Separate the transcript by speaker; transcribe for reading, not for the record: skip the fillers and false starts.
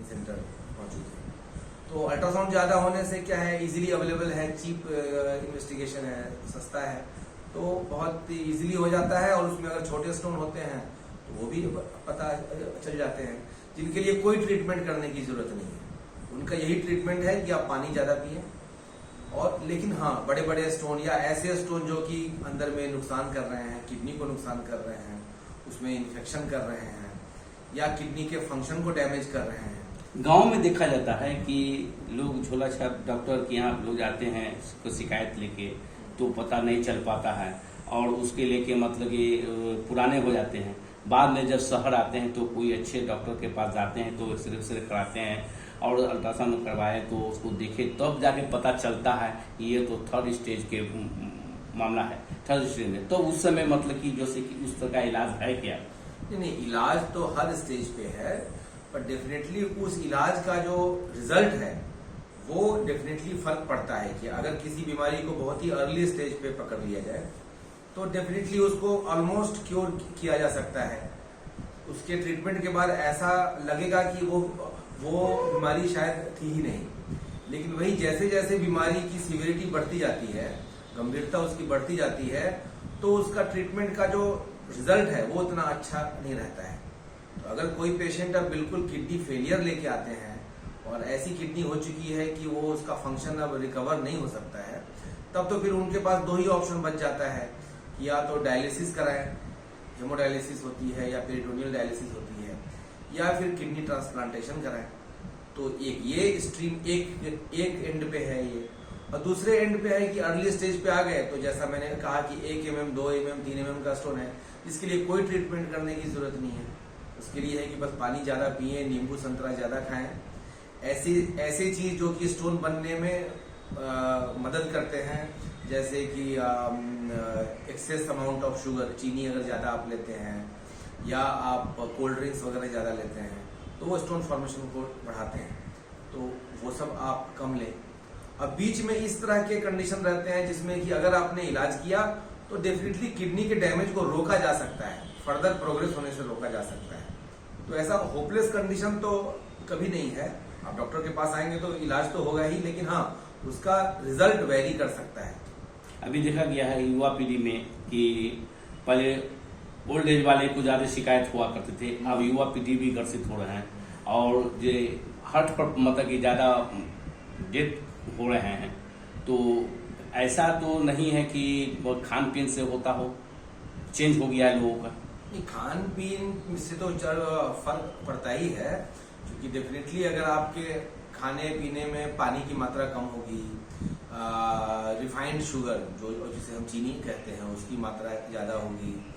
Speaker 1: Centre मौजूद है। तो अल्ट्रासाउंड ज़्यादा होने से क्या है, इजीली अवेलेबल है, चीप इन्वेस्टिगेशन है, सस्ता है, तो बहुत इजीली हो जाता है। और उसमें अगर छोटे स्टोन होते हैं तो वो भी पता चल जाते हैं, जिनके लिए कोई ट्रीटमेंट करने की जरूरत नहीं है। उनका यही ट्रीटमेंट है कि आप पानी ज़्यादा पिए। और लेकिन हाँ, बड़े बड़े स्टोन या ऐसे स्टोन जो कि अंदर में नुकसान कर रहे हैं, किडनी को नुकसान कर रहे हैं, उसमें इन्फेक्शन कर रहे हैं या किडनी के फंक्शन को डैमेज कर रहे हैं।
Speaker 2: गांव में देखा जाता है कि लोग झोला छाप डॉक्टर के यहाँ लोग जाते हैं को शिकायत लेके, तो पता नहीं चल पाता है और उसके लेके मतलब कि पुराने हो जाते हैं। बाद में जब शहर आते हैं तो कोई अच्छे डॉक्टर के पास जाते हैं तो एक्सरे कराते हैं और अल्ट्रासाउंड करवाए तो उसको देखे, तब जाके पता चलता है ये तो थर्ड स्टेज के मामला है, थर्ड स्टेज में। तो उस समय मतलब कि जैसे कि उस तरह का इलाज है क्या?
Speaker 1: नहीं, इलाज तो हर स्टेज पे है, पर डेफिनेटली उस इलाज का जो रिजल्ट है वो डेफिनेटली फर्क पड़ता है। कि अगर किसी बीमारी को बहुत ही अर्ली स्टेज पे पकड़ लिया जाए तो डेफिनेटली उसको ऑलमोस्ट क्योर किया जा सकता है। उसके ट्रीटमेंट के बाद ऐसा लगेगा कि वो बीमारी शायद थी ही नहीं। लेकिन वही जैसे जैसे बीमारी की सिवियरिटी बढ़ती जाती है, गंभीरता उसकी बढ़ती जाती है, तो उसका ट्रीटमेंट का जो रिजल्ट है वो उतना अच्छा नहीं रहता है। तो अगर कोई पेशेंट अब बिल्कुल किडनी फेलियर लेके आते हैं और ऐसी किडनी हो चुकी है कि वो उसका फंक्शन अब रिकवर नहीं हो सकता है, तब तो फिर उनके पास दो ही ऑप्शन बच जाता है कि या तो डायलिसिस कराएं, हेमोडायलिसिस होती है या पेरिटोनियल डायलिसिस होती है, या फिर किडनी ट्रांसप्लांटेशन कराएं। तो एक ये स्ट्रीम एक एंड पे है ये, और दूसरे एंड पे है कि अर्ली स्टेज पे आ गए तो जैसा मैंने कहा कि 1 mm 2 mm 3 mm का स्टोन है, इसके लिए कोई ट्रीटमेंट करने की जरूरत नहीं है। उसके लिए है कि बस पानी ज्यादा पिए, नींबू संतरा ज्यादा खाएं, ऐसी चीज जो कि स्टोन बनने में मदद करते हैं, जैसे कि एक्सेस अमाउंट ऑफ शुगर, चीनी अगर ज्यादा आप लेते हैं या आप कोल्ड ड्रिंक्स वगैरह ज्यादा लेते हैं तो वो स्टोन फॉर्मेशन को बढ़ाते हैं, तो वो सब आप कम लें। अब बीच में इस तरह के कंडीशन रहते हैं जिसमें कि अगर आपने इलाज किया तो डेफिनेटली किडनी के डैमेज को रोका जा सकता है, फर्दर प्रोग्रेस होने से रोका जा सकता है। तो ऐसा होपलेस कंडीशन तो कभी नहीं है। आप डॉक्टर के पास आएंगे तो इलाज तो होगा ही, लेकिन हाँ, उसका रिजल्ट वेरी कर सकता है।
Speaker 2: अभी देखा गया है युवा पीढ़ी में कि पहले ओल्ड एज वाले को ज्यादा शिकायत हुआ करते थे, अब युवा पीढ़ी भी ग्रसित हो रहे हैं और जो हार्ट पर मतलब कि ज्यादा डेथ हो रहे हैं। तो ऐसा तो नहीं है कि खान पीन से होता हो, चेंज हो गया है लोगों का?
Speaker 1: नहीं, खान पीन से तो फर्क पड़ता ही है, क्योंकि डेफिनेटली अगर आपके खाने पीने में पानी की मात्रा कम होगी, रिफाइंड शुगर जो जिसे हम चीनी कहते हैं उसकी मात्रा ज्यादा होगी,